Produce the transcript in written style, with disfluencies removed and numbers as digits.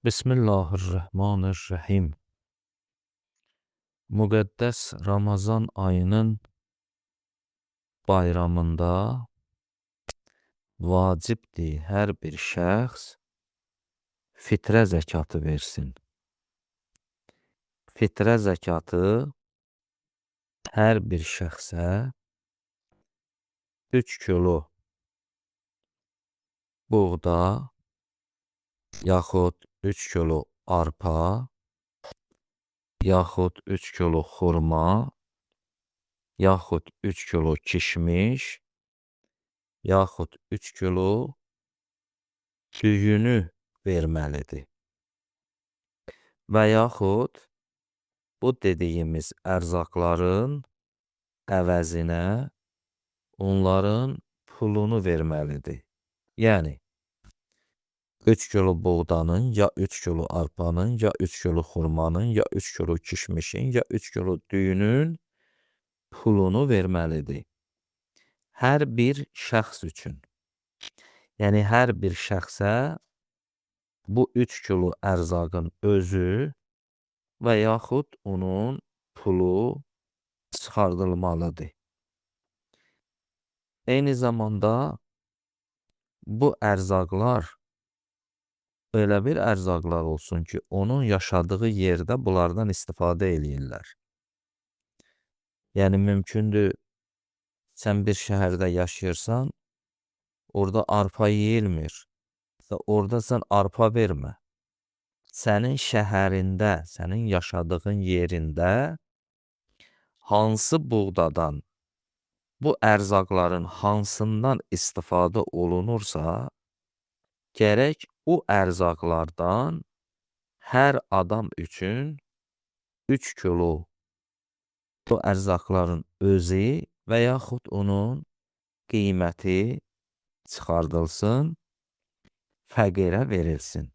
Bismillahirrahmanirrahim. Müqəddəs Ramazan ayının bayramında vacibdir hər bir şəxs fitrə zəkatı versin. Fitrə zəkatı hər bir şəxsə 3 kilo buğda, yaxud 3 kilo arpa, yaxud 3 kilo xurma, yaxud 3 kilo kişmiş, yaxud 3 kilo düyünü verməlidir. Və yaxud bu dediyimiz ərzaqların əvəzinə onların pulunu verməlidir. Yəni 3 kilo buğdanın, ya 3 kilo arpanın, ya 3 kilo xurmanın, ya 3 kilo kişmişin, ya 3 kilo düyünün pulunu verməlidir. Hər bir şəxs üçün. Yəni hər bir şəxsə bu 3 kilo ərzaqın özü və yaxud onun pulu çıxardılmalıdır. Eyni zamanda bu ərzaqlar elə bir ərzaqlar olsun ki, onun yaşadığı yerdə bunlardan istifadə eləyirlər. Yəni mümkündür, sən bir şəhərdə yaşayırsan, orada arpa yeyilmir və orada sən arpa vermə. Sənin şəhərində, sənin yaşadığın yerində hansı buğdadan, bu ərzaqların hansından istifadə olunursa, gərək o ərzaqlardan hər adam üçün 3 kilo bu ərzaqların özü və yaxud onun qiyməti çıxardılsın, fəqirə verilsin.